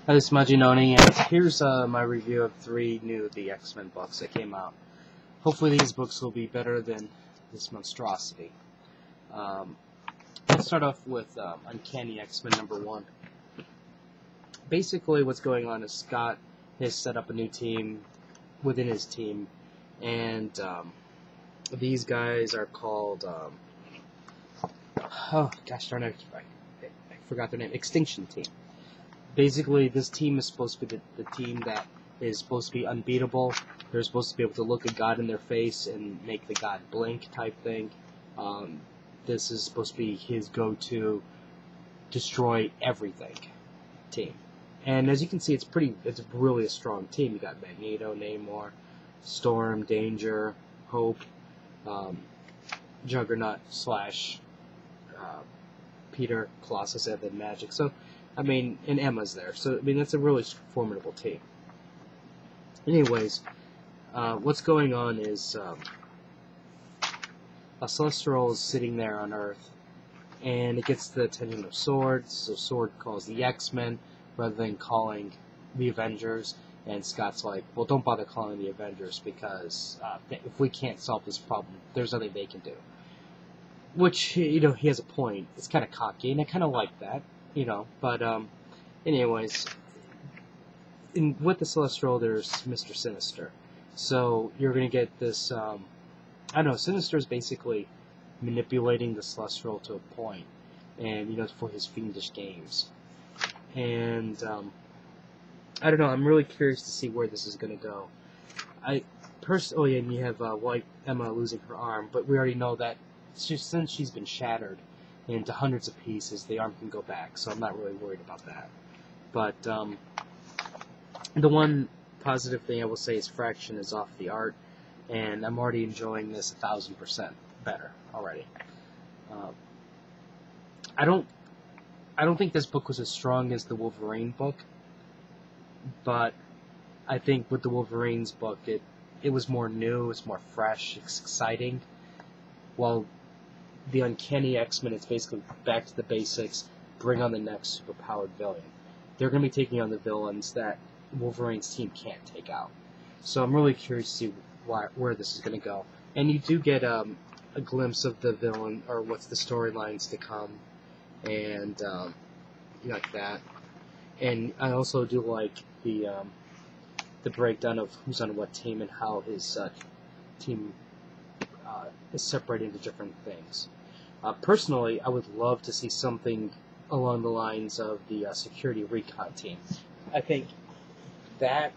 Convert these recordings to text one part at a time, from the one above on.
Hi, this is Majinoni, and here's my review of 3 new The X-Men books that came out. Hopefully these books will be better than this monstrosity. Let's start off with Uncanny X-Men #1. Basically what's going on is Scott has set up a new team within his team, and these guys are called, oh gosh darn it, I forgot their name, Extinction Team. Basically, this team is supposed to be the team that is supposed to be unbeatable. They're supposed to be able to look a god in their face and make the god blink type thing. This is supposed to be his go-to destroy everything team. And as you can see, it's really a strong team. You got Magneto, Namor, Storm, Danger, Hope, Juggernaut slash Peter, Colossus, and then Magic. So, I mean, and Emma's there. So, I mean, that's a really formidable team. Anyways, what's going on is a Celestial is sitting there on Earth, and it gets the attention of Sword. So Sword calls the X-Men rather than calling the Avengers. And Scott's like, well, don't bother calling the Avengers because if we can't solve this problem, there's nothing they can do. Which, you know, he has a point. It's kind of cocky, and I kind of like that. You know, but anyways, with the Celestial, there's Mr. Sinister. So you're gonna get this. I don't know. Sinister is basically manipulating the Celestial to a point, and you know, for his fiendish games. And I don't know. I'm really curious to see where this is gonna go. Oh yeah, and you have White Emma losing her arm, but we already know that since she's been shattered into hundreds of pieces, the arm can go back, so I'm not really worried about that. But the one positive thing I will say is Fraction is off the art, and I'm already enjoying this 1,000% better already. I don't think this book was as strong as the Wolverine book, but I think with the Wolverine's book, it was more new, it's more fresh, it's exciting, while the Uncanny X-Men, it's basically back to the basics, bring on the next superpowered villain. They're going to be taking on the villains that Wolverine's team can't take out. So I'm really curious to see where this is going to go. And you do get a glimpse of the villain, or what's the storylines to come, and like that. And I also do like the breakdown of who's on what team and how his team is separated into different things. Personally, I would love to see something along the lines of the security recon team. I think that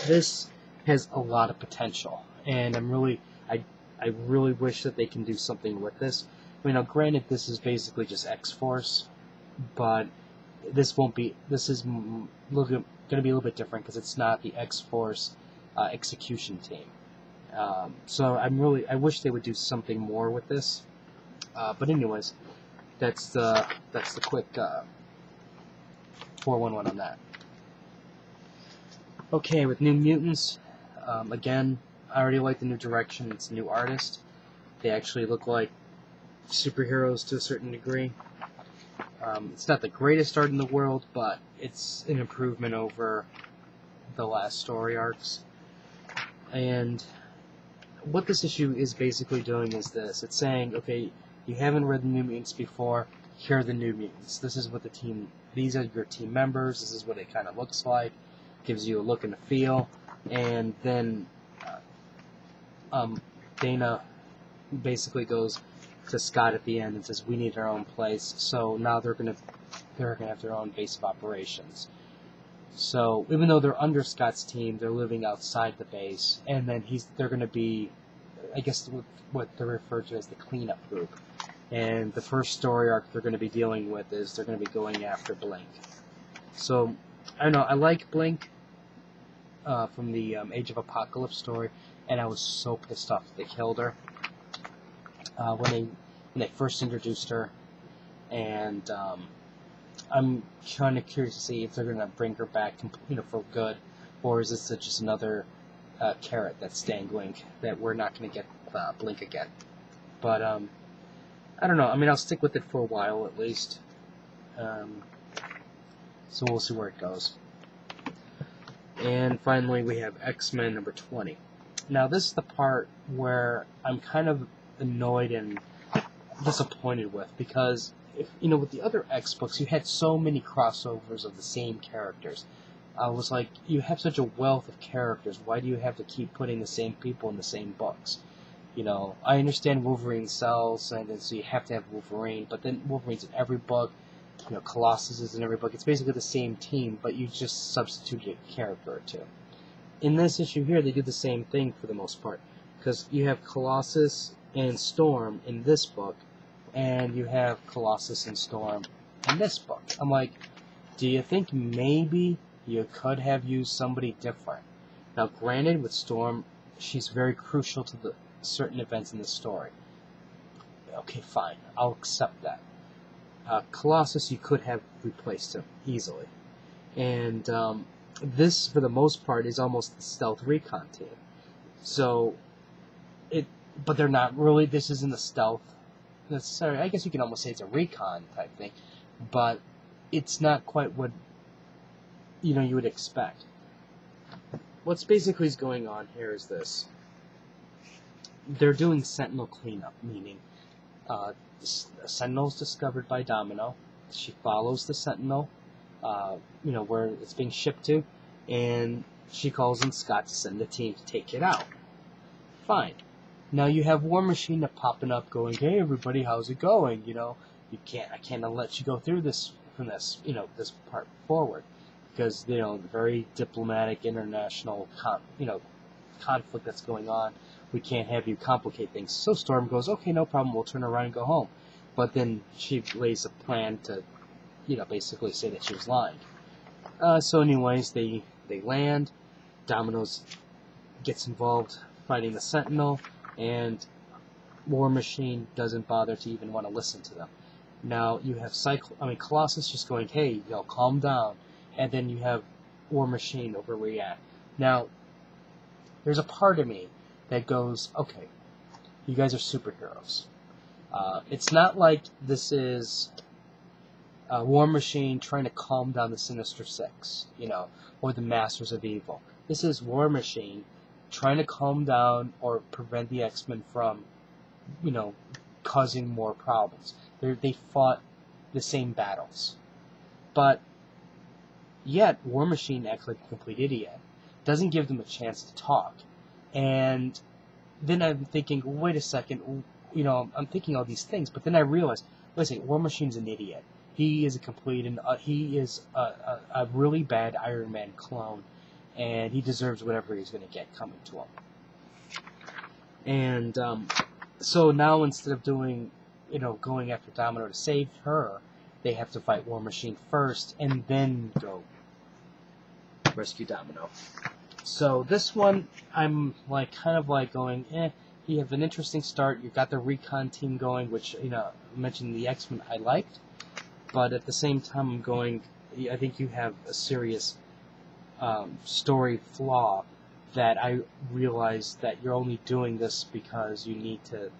this has a lot of potential, and I really wish that they can do something with this. I mean, now granted, this is basically just X-Force, but this won't be. This is going to be a little bit different because it's not the X-Force execution team. So I wish they would do something more with this. But anyways, that's the quick 411 on that. Okay, with New Mutants, again, I already like the new direction. It's a new artist. They actually look like superheroes to a certain degree. It's not the greatest art in the world, but it's an improvement over the last story arcs. And what this issue is basically doing is this. It's saying, okay, you haven't read the New Mutants before, here are the New Mutants. This is what these are your team members, this is what it kind of looks like, gives you a look and a feel, and then Dana basically goes to Scott at the end and says, we need our own place, so now they're gonna have their own base of operations. So even though they're under Scott's team, they're living outside the base, and then they're going to be, I guess, what they're referred to as the cleanup group. And the first story arc they're going to be dealing with is they're going to be going after Blink. So I don't know. I like Blink from the Age of Apocalypse story, and I was so pissed off that they killed her when they first introduced her, and I'm kind of curious to see if they're going to bring her back, for good, or is this just another carrot that's dangling that we're not going to get Blink again. But I don't know. I mean, I'll stick with it for a while at least. So we'll see where it goes. And finally, we have X-Men number 20. Now, this is the part where I'm kind of annoyed and disappointed with, because with the other X books, you had so many crossovers of the same characters. I was like, you have such a wealth of characters. Why do you have to keep putting the same people in the same books? I understand Wolverine sells, and so you have to have Wolverine, but then Wolverine's in every book. Colossus is in every book. It's basically the same team, but you just substitute a character or two. In this issue here, they do the same thing for the most part, because you have Colossus and Storm in this book, and you have Colossus and Storm in this book. I'm like, do you think maybe you could have used somebody different? Now, granted, with Storm, she's very crucial to the certain events in the story. Okay, fine, I'll accept that. Colossus, you could have replaced him easily. And this, for the most part, is almost the stealth recon team. So, but they're not really, this isn't the stealth necessarily. I guess you can almost say it's a recon type thing, but it's not quite what, you would expect. What's basically going on here is this. They're doing Sentinel cleanup, meaning Sentinel's discovered by Domino. She follows the Sentinel, where it's being shipped to, and she calls in Scott to send the team to take it out. Fine. Now you have War Machine popping up, going, "Hey everybody, how's it going? I can't let you go through this from this, this part forward, because the very diplomatic international conflict that's going on. We can't have you complicate things." So Storm goes, "Okay, no problem, we'll turn around and go home." But then she lays a plan to, basically say that she was lying. So anyways, they land, Domino's gets involved fighting the Sentinel, and War Machine doesn't bother to even want to listen to them. Now you have Colossus just going, "Hey, calm down," and then you have War Machine overreact. Now, there's a part of me that goes, okay, you guys are superheroes. It's not like this is War Machine trying to calm down the Sinister Six, or the Masters of Evil. This is War Machine trying to calm down or prevent the X-Men from, causing more problems. They fought the same battles. But yet, War Machine acts like a complete idiot. Doesn't give them a chance to talk. And then I'm thinking, wait a second, I'm thinking all these things, but then I realize, wait a second, War Machine's an idiot. He is a complete, he is a really bad Iron Man clone, and he deserves whatever he's going to get coming to him. And so now instead of going after Domino to save her, they have to fight War Machine first, and then go rescue Domino. So this one, I'm kind of going, you have an interesting start. You've got the recon team going, which, I mentioned the X-Men I liked, but at the same time I'm going, I think you have a serious story flaw that I realize that you're only doing this because you need to,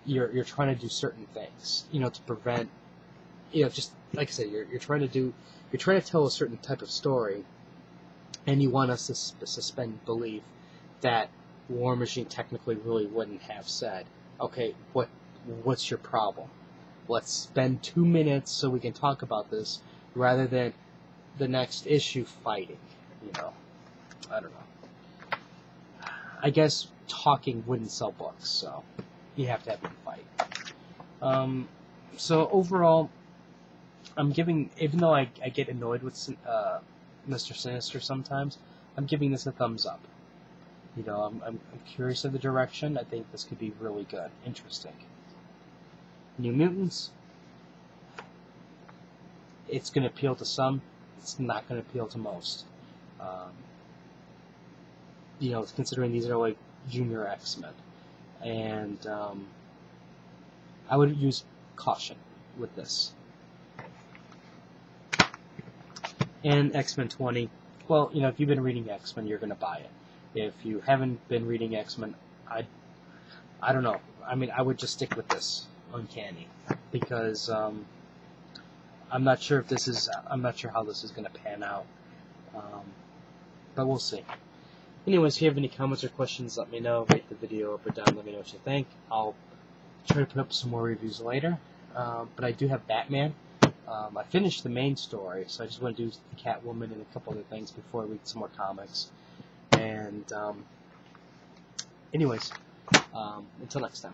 you're trying to do certain things, to prevent, just like I said, you're trying to tell a certain type of story, and you want us to suspend belief that War Machine technically really wouldn't have said, okay, what's your problem? Let's spend 2 minutes so we can talk about this, rather than the next issue fighting, I don't know. I guess talking wouldn't sell books, so you have to have them fight. So overall, I'm giving, even though I get annoyed with Mr. Sinister sometimes, I'm giving this a thumbs up. I'm curious of the direction. I think this could be really good, interesting. New Mutants, it's going to appeal to some, it's not going to appeal to most. Considering these are like junior X-Men. And I would use caution with this. And X-Men 20, well, if you've been reading X-Men, you're going to buy it. If you haven't been reading X-Men, I don't know. I mean, I would just stick with this Uncanny, because I'm not sure how this is going to pan out. but we'll see. Anyways, if you have any comments or questions, let me know. Rate the video up or down. Let me know what you think. I'll try to put up some more reviews later. But I do have Batman. I finished the main story, so I just want to do Catwoman and a couple other things before I read some more comics. And anyways, until next time.